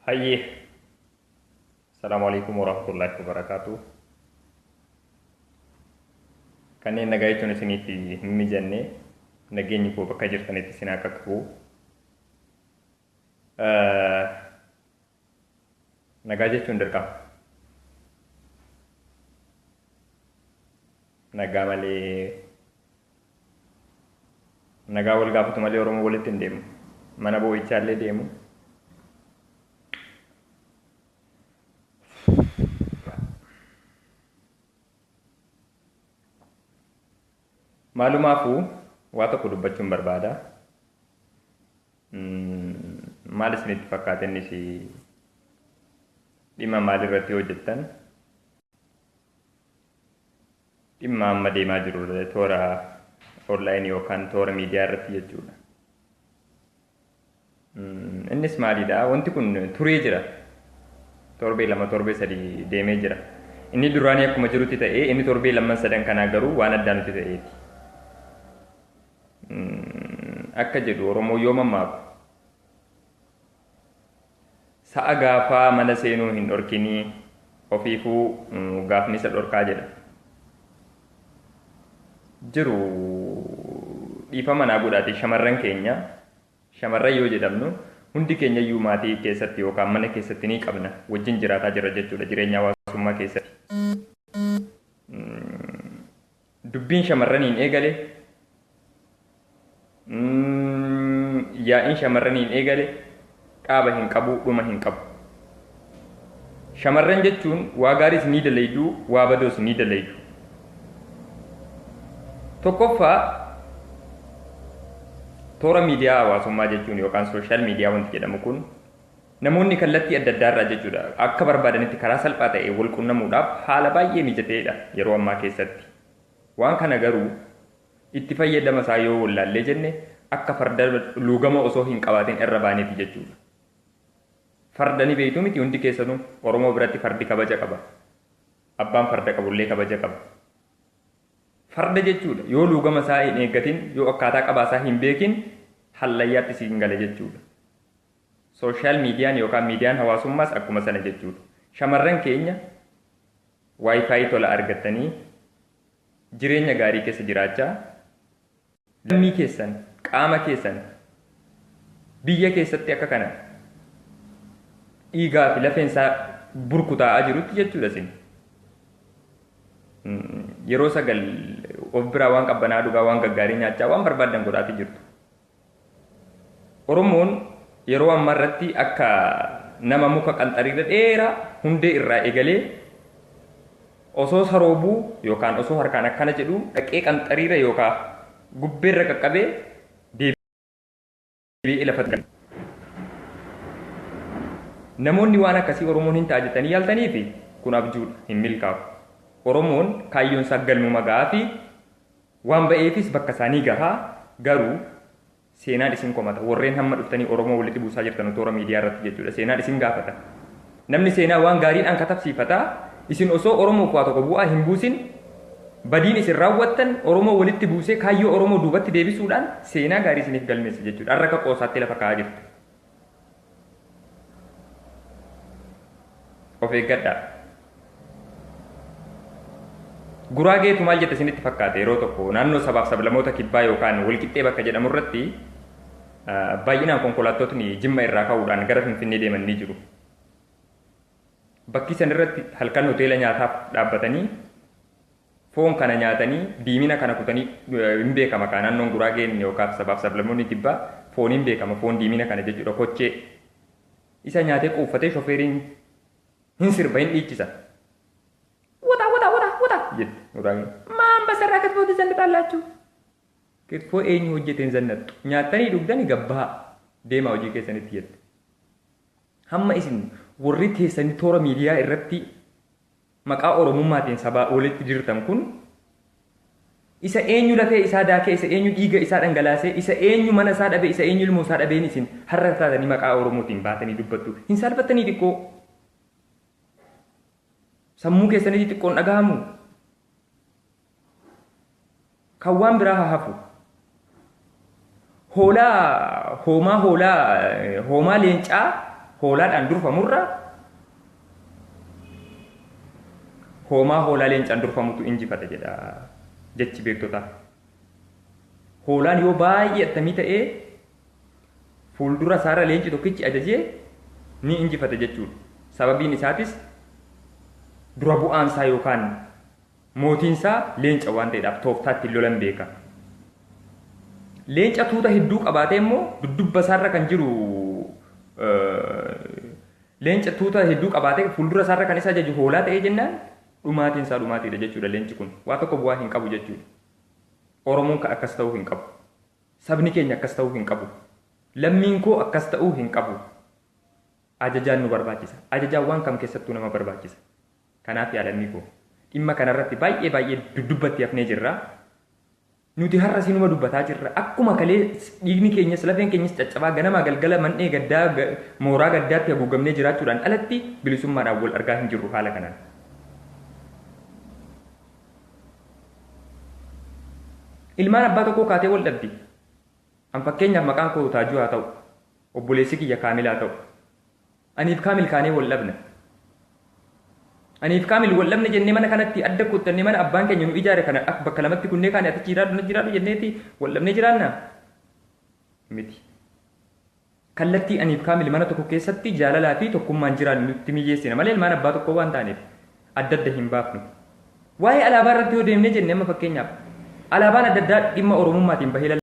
Hayyee, salaamu alaikum warahmatullahi wabarakatuh. Kanneen nagaa jechuun isiniif hin mijanne nageenyi koo bakka jirtanitti isin akka qabu. Nagaa jechuun dirqama. Nagaa malee nagaa wal gaafatu malee Oromoo walitti hin deemu. Mana boo'ichaallee deemu. Maalumaafuu waa tokko dubbachuun barbaada. Maal isinitti fakkaata innis dhimma maalirratti hojjettan? Dhimma amma deemaa jiru toora onlaayinii yookaan toora miidiyaa irratti jechuudha. Innis maalidha? Wanti kun turee jira. Torbee lama torbee sadii deemee jira. Inni duraanii akkuma jirutti ta'ee inni torbee lamman sadan kanaa garuu waan addaa nuti ta'eeti. Akka jedhu Oromoo yoo mammaaku sa'a gaafaa mana seenuu hin dhorkinii ofiifuu gaafni isa dhorkaa jedha. Jiru dhiifama naa godhaati shamarran keenya. Shamarran yoo jedhamnu hundi keenya iyyuu maatii keessatti yookaan mana keessatti ni qabna wajjin jiraataa jira jechuudha jireenya hawaasummaa keessatti. Dubbiin shamarraniin eegale yaa'iin shamarraniin eegale qaaba hin qabu dhuma hin qabu. Shamarran jechuun waa gaariis ni dalaydu waa badoos ni dalaydu. Tokkoffaa toora miidiyaa hawaasummaa jechuun yookaan sooshaal miidiyaa wanti jedhamu kun namoonni kallattii adda addaa irraa jechuudha akka barbaadanitti karaa salphaa ta'e wal quunnamuudhaaf haala baay'ee mijateedha yeroo ammaa keessatti. Waan kana garuu itti fayyadama isaa yoo wallaallee jenne akka farda luugama osoo hin qabaatin irra baaneeti jechuudha. Farda ni beektu miti hundi keessanuu Oromoo biratti fardi kabaja qaba. Abbaan farda qabullee kabaja qaba. Farda jechuudha yoo luugama isaa hin eeggatin yoo akkaataa qabaasaa hin beekin hallayyaatti si hin gale jechuudha. Sooshaal miidiyaan yookaan miidiyaan hawaasummaas akkuma sana jechuudha. Shamarran keenya waayifaayi tola argattanii jireenya gaarii keessa jiraachaa lammii keessan qaama keessan biyya keessatti akka kana dhiigaa fi lafeensaa burkutaa'aa jirutti jechuudha isin. Yeroo sagal of biraa waan qabbanaa dhugaa waan gaggaarii nyaachaa waan barbaadan godhaati jirtu. Oromoon yeroo ammaa irratti akka nama muka qanxariirra dheeraa hundee irraa eegalee osoo saroobuu yookaan osoo harkaan akkana jedhu dhaqee qanxariira yookaan gubbeerra qaqqabee deebi'ee lafatti gala. Namoonni waan akkasii Oromoon hin ta'a jettanii yaaltanii fi kun abjuudha hin milkaa'u. Oromoon kaayyoon isaa galmuma gahaa fi waan ba'eefis bakka isaanii gahaa garuu seenaan isin komata warreen hamma dhuftanii Oromoo walitti buusaa jirtan toora miidiyaa irratti jechuudha. Seenaan isin gaafata. Namni seenaa waan gaariidhaan katabsiifataa isin osoo Oromoof waa tokko bu'aa hin buusin badiin isin raawwattan Oromoo walitti buusee kaayyoo Oromoo duubatti deebisuudhaan seenaa gaarii isiniif galmeessa jechuudha. Har'a akka qoosaatti lafa kaa'aa jirtu. Of eeggadhaa. Guraageetu maal jette isinitti fakkaate yeroo tokko naannoo sabaaf sablamoota kibbaa yookaan walqixxee bakka jedhamu irratti baay'inaan konkolaattotni Jimma irraa ka'uudhaan gara Finfinnee deeman ni jiru. Bakki san irratti halkan hoteela nyaataaf dhaabbatanii foon kana nyaatanii diimina kana kutanii hin beekama kan naannoon Guraageen yookaan sabaaf sablamoonni kibbaa foon hin beekama foon diimina kana jechuudha kochee isa nyaatee quuffatee shofeeriin hin sirba hin dhiichisa. Maan basarraa kitfoo zannataalaችሁ kitfoo eenyu hojjeteen zannattu nyaatanii dhugdanii gabbaa deemaa hojii keessanitti jette. Hamma isin warri teessanii toora miidiyaa irratti maqaa Oromummaatiin sabaa walitti dirtan kun isa eenyu lafee isaa daakee isa eenyu dhiiga isaa dhangalaasee isa eenyu mana isaa dhabe isa eenyu ilmoo isaa dhabeen isin har'a taatanii maqaa Oromootiin baatanii dubbattu hin salphattanii xiqqoo sammuu keessanii xiqqoon dhagahamu. Kan waan biraa hafu hoolaa hoomaa leencaa hoolaadhaan durfamurra hoomaa hoolaa leencaan durfamutu injifata jedha jechi beektotaa. Hoolaan yoo baay'ee attamii ta'ee fuuldura isaarra leenci tokkichi ajajee ni injifata jechuudha. Sababiin isaatis dura bu'aansaa yookaan mootiinsaa leenca waan ta'eedhaaf tooftaatti lolan beeka. Leenca tuuta hedduu qabaatee immoo dudduuba isaarra kan jiru leenca tuuta hedduu qabaatee fuuldura isaarra kan isa ajaju hoolaa ta'ee jennaan dhumaatiinsaa dhumaatiidha jechuudha. Leenci kun waa tokko bu'aa hin qabu jechuudha. Oromoon kan akkas ta'uu hin qabu. Sabni keenya akkas ta'uu hin qabu. Lammiin koo akkas ta'uu hin qabu. Ajajaan nu barbaachisa. Ajajaan waan kam keessattuu nama barbaachisa. Kanaaf yaalammii koo dhimma kanarratti baay'ee dudubbatti hafnee jirra. Nuti har'a sinuma dubbataa jirra. Akkuma kalee dhiigni keenyas lafeen keenyas caccabaa ganama galgala man'ee gaddaa mooraa gaddaatti haguugamnee jiraachuudhaan alatti bilisummaadhaan wal argaa hin jirru haala kanaan. Ilmaan abbaa tokkoo kaatee wal dhabdi. An fakkeenyaaf maqaan koo Taajuu haa ta'u, obboleessi kiyya Kaamil haa ta'u. Aniif Kaamil kaanee wal dhabna. Aniif Kaamil wal dhabne jennee mana kanatti adda kuttannee mana abbaan keenya nu ijaare kana bakka lamatti kunnee kaane ati jiraadhu jenneeti wal dhabnee jiraanna. Miti. Kallattii aniif Kaamil mana tokko keessatti jaalalaa fi tokkummaan jiraannu nutti mijeessina malee ilmaan abbaa tokkoo waan taaneef adda hin baafnu. Waa'ee alaabaa irratti yoo deemnee jennee amma fakkeenyaaf alaabaan adda addaa dhimma Oromummaatiin bahee